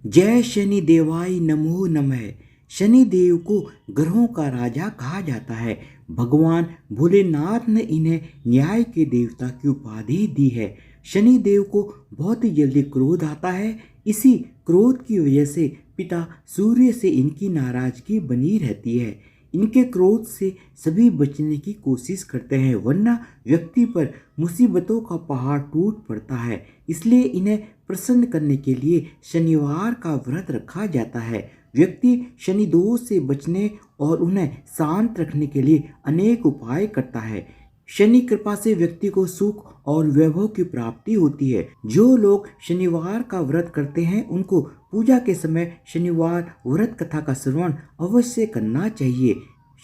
जय शनि देवाय नमो नमः। शनि देव को ग्रहों का राजा कहा जाता है। भगवान भोलेनाथ ने इन्हें न्याय के देवता की उपाधि दी है। शनि देव को बहुत ही जल्दी क्रोध आता है। इसी क्रोध की वजह से पिता सूर्य से इनकी नाराजगी बनी रहती है। इनके क्रोध से सभी बचने की कोशिश करते हैं, वरना व्यक्ति पर मुसीबतों का पहाड़ टूट पड़ता है। इसलिए इन्हें प्रसन्न करने के लिए शनिवार का व्रत रखा जाता है। व्यक्ति शनि दोष से बचने और उन्हें शांत रखने के लिए अनेक उपाय करता है। शनि कृपा से व्यक्ति को सुख और वैभव की प्राप्ति होती है। जो लोग शनिवार का व्रत करते हैं उनको पूजा के समय शनिवार व्रत कथा का श्रवण अवश्य करना चाहिए।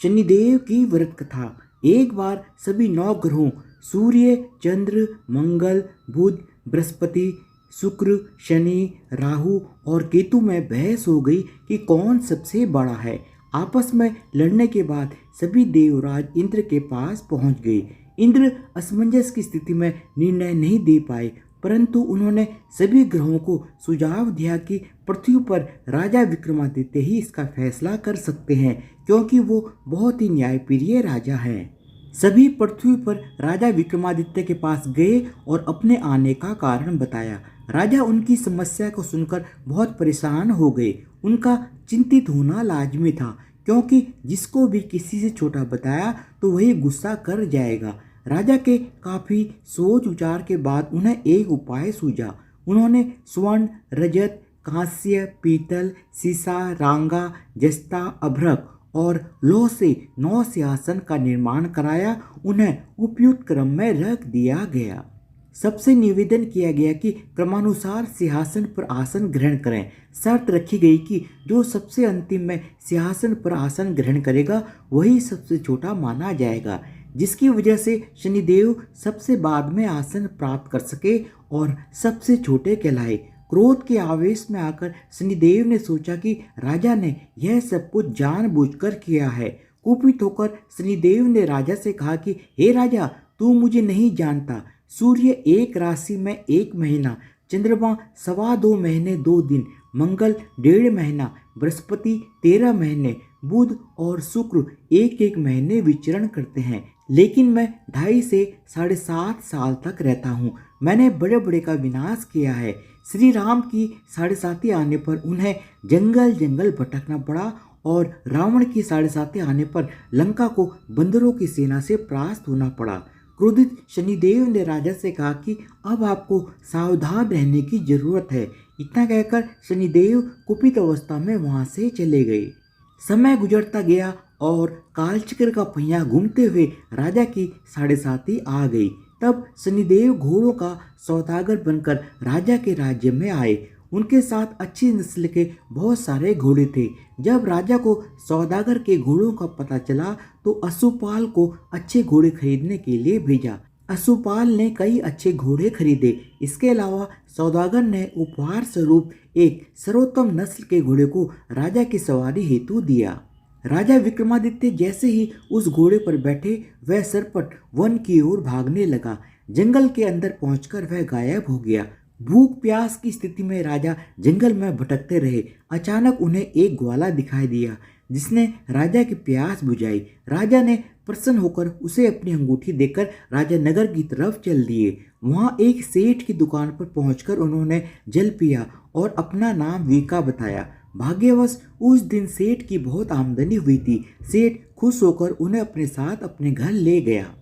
शनिदेव की व्रत कथा। एक बार सभी 9 ग्रहों सूर्य, चंद्र, मंगल, बुध, बृहस्पति, शुक्र, शनि, राहु और केतु में बहस हो गई कि कौन सबसे बड़ा है। आपस में लड़ने के बाद सभी देवराज इंद्र के पास पहुंच गए। इंद्र असमंजस की स्थिति में निर्णय नहीं दे पाए, परंतु उन्होंने सभी ग्रहों को सुझाव दिया कि पृथ्वी पर राजा विक्रमादित्य ही इसका फैसला कर सकते हैं, क्योंकि वो बहुत ही न्यायप्रिय राजा हैं। सभी पृथ्वी पर राजा विक्रमादित्य के पास गए और अपने आने का कारण बताया। राजा उनकी समस्या को सुनकर बहुत परेशान हो गए। उनका चिंतित होना लाजमी था, क्योंकि जिसको भी किसी से छोटा बताया तो वही गुस्सा कर जाएगा। राजा के काफ़ी सोच विचार के बाद उन्हें एक उपाय सूझा। उन्होंने स्वर्ण, रजत, कांस्य, पीतल, सीसा, रांगा, जस्ता, अभ्रक और लौह से 9 सिंहासन का निर्माण कराया। उन्हें उपयुक्त क्रम में रख दिया गया। सबसे निवेदन किया गया कि क्रमानुसार सिंहासन पर आसन ग्रहण करें। शर्त रखी गई कि जो सबसे अंतिम में सिंहासन पर आसन ग्रहण करेगा वही सबसे छोटा माना जाएगा, जिसकी वजह से शनिदेव सबसे बाद में आसन प्राप्त कर सके और सबसे छोटे कहलाए। क्रोध के आवेश में आकर शनिदेव ने सोचा कि राजा ने यह सब कुछ जानबूझकर किया है। कुपित होकर शनिदेव ने राजा से कहा कि हे राजा, तू मुझे नहीं जानता। सूर्य 1 राशि में 1 महीना, चंद्रमा 2.25 महीने 2 दिन, मंगल 1.5 महीना, बृहस्पति 13 महीने, बुध और शुक्र 1-1 महीने विचरण करते हैं। लेकिन मैं 2.5 से 7.5 साल तक रहता हूँ। मैंने बड़े बड़े का विनाश किया है। श्री राम की 7.5 आने पर उन्हें जंगल जंगल भटकना पड़ा और रावण की 7.5 आने पर लंका को बंदरों की सेना से परास्त होना पड़ा। क्रोधित शनिदेव ने राजा से कहा कि अब आपको सावधान रहने की जरूरत है। इतना कहकर शनिदेव कुपित अवस्था में वहां से चले गए। समय गुजरता गया और कालचक्र का पहिया घूमते हुए राजा की 7.5 आ गई। तब शनिदेव घोड़ों का सौदागर बनकर राजा के राज्य में आए। उनके साथ अच्छी नस्ल के बहुत सारे घोड़े थे। जब राजा को सौदागर के घोड़ों का पता चला तो अश्वपाल को अच्छे घोड़े खरीदने के लिए भेजा। अश्वपाल ने कई अच्छे घोड़े खरीदे। इसके अलावा सौदागर ने उपहार स्वरूप एक सर्वोत्तम नस्ल के घोड़े को राजा की सवारी हेतु दिया। राजा विक्रमादित्य जैसे ही उस घोड़े पर बैठे वह सरपट वन की ओर भागने लगा। जंगल के अंदर पहुंचकर वह गायब हो गया। भूख प्यास की स्थिति में राजा जंगल में भटकते रहे। अचानक उन्हें एक ग्वाला दिखाई दिया, जिसने राजा की प्यास बुझाई। राजा ने प्रसन्न होकर उसे अपनी अंगूठी देकर राजा नगर की तरफ चल दिए। वहां एक सेठ की दुकान पर पहुंचकर उन्होंने जल पिया और अपना नाम वीका बताया। भाग्यवश उस दिन सेठ की बहुत आमदनी हुई थी। सेठ खुश होकर उन्हें अपने साथ अपने घर ले गया।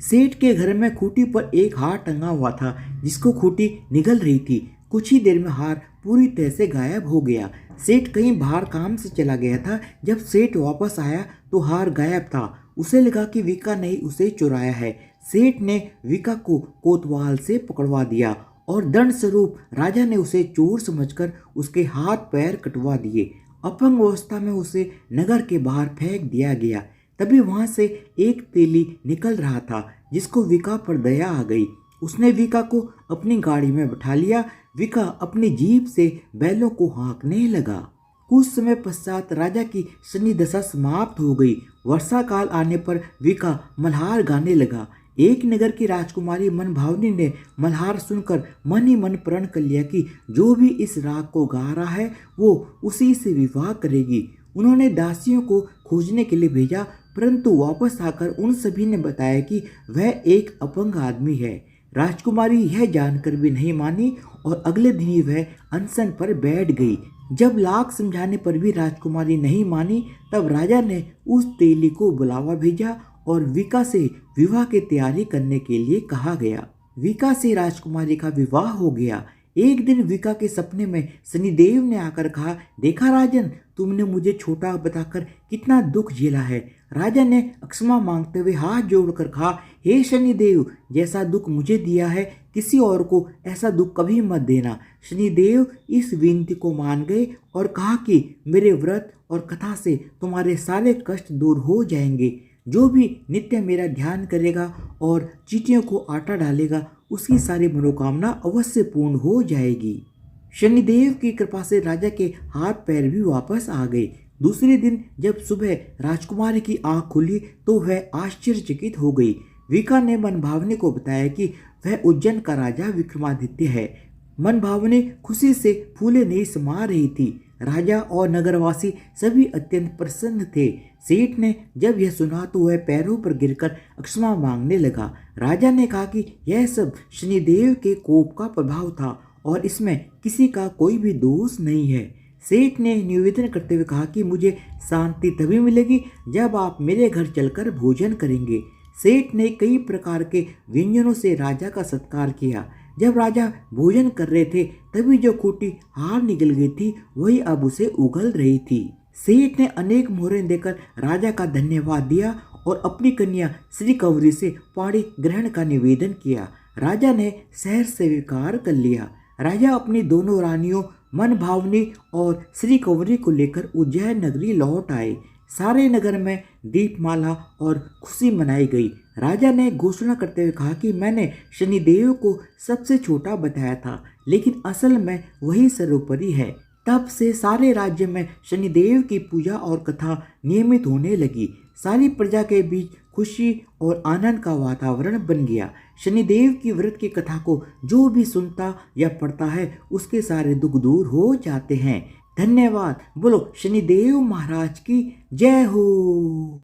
सेठ के घर में खूंटी पर एक हार टंगा हुआ था, जिसको खूंटी निगल रही थी। कुछ ही देर में हार पूरी तरह से गायब हो गया। सेठ कहीं बाहर काम से चला गया था। जब सेठ वापस आया तो हार गायब था। उसे लगा कि विका ने उसे चुराया है। सेठ ने विका को कोतवाल से पकड़वा दिया और दंड स्वरूप राजा ने उसे चोर समझकर उसके हाथ पैर कटवा दिए। अपंग अवस्था में उसे नगर के बाहर फेंक दिया गया। तभी वहां से एक तेली निकल रहा था, जिसको विका पर दया आ गई। उसने विका को अपनी गाड़ी में बैठा लिया। विका अपनी जीभ से बैलों को हाँकने लगा। कुछ समय पश्चात राजा की शनि दशा समाप्त हो गई। वर्षा काल आने पर विका मल्हार गाने लगा। एक नगर की राजकुमारी मनभावनी ने मल्हार सुनकर मन ही मन प्रण कर लिया कि जो भी इस राग को गा रहा है वो उसी से विवाह करेगी। उन्होंने दासियों को खोजने के लिए भेजा, परंतु वापस आकर उन सभी ने बताया कि वह एक अपंग आदमी है। राजकुमारी यह जानकर भी नहीं मानी और अगले दिन ही वह अनशन पर बैठ गई। जब लाख समझाने पर भी राजकुमारी नहीं मानी, तब राजा ने उस तेली को बुलावा भेजा और विका से विवाह की तैयारी करने के लिए कहा गया। विका से राजकुमारी का विवाह हो गया। एक दिन विका के सपने में शनिदेव ने आकर कहा, देखा राजन, तुमने मुझे छोटा बताकर कितना दुख झेला है। राजा ने क्षमा मांगते हुए हाथ जोड़कर कहा, हे शनिदेव, जैसा दुख मुझे दिया है किसी और को ऐसा दुख कभी मत देना। शनिदेव इस विनती को मान गए और कहा कि मेरे व्रत और कथा से तुम्हारे सारे कष्ट दूर हो जाएंगे। जो भी नित्य मेरा ध्यान करेगा और चींटियों को आटा डालेगा, उसकी सारी मनोकामना अवश्य पूर्ण हो जाएगी। शनिदेव की कृपा से राजा के हाथ पैर भी वापस आ गए। दूसरे दिन जब सुबह राजकुमारी की आंख खुली तो वह आश्चर्यचकित हो गई। विका ने मनभावनी को बताया कि वह उज्जैन का राजा विक्रमादित्य है। मनभावनी खुशी से फूले नहीं समा रही थी। राजा और नगरवासी सभी अत्यंत प्रसन्न थे। सेठ ने जब यह सुना तो वह पैरों पर गिरकर क्षमा मांगने लगा। राजा ने कहा कि यह सब शनिदेव के कोप का प्रभाव था और इसमें किसी का कोई भी दोष नहीं है। सेठ ने निवेदन करते हुए कहा कि मुझे शांति तभी मिलेगी जब आप मेरे घर चलकर भोजन करेंगे। सेठ ने कई प्रकार के व्यंजनों से राजा का सत्कार किया। जब राजा भोजन कर रहे थे तभी जो खूंटी हार निकल गई थी वही अब उसे उगल रही थी। सेठ ने अनेक मोहरें देकर राजा का धन्यवाद दिया और अपनी कन्या श्री कंवरी से पाणी ग्रहण का निवेदन किया। राजा ने शहर से स्वीकार कर लिया। राजा अपनी दोनों रानियों मनभावनी और श्री कंवरी को लेकर उज्जैन नगरी लौट आए। सारे नगर में दीपमाला और खुशी मनाई गई। राजा ने घोषणा करते हुए कहा कि मैंने शनिदेव को सबसे छोटा बताया था, लेकिन असल में वही सर्वोपरि है। तब से सारे राज्य में शनिदेव की पूजा और कथा नियमित होने लगी। सारी प्रजा के बीच खुशी और आनंद का वातावरण बन गया। शनिदेव की व्रत की कथा को जो भी सुनता या पढ़ता है उसके सारे दुख दूर हो जाते हैं। धन्यवाद। बोलो शनिदेव महाराज की जय हो।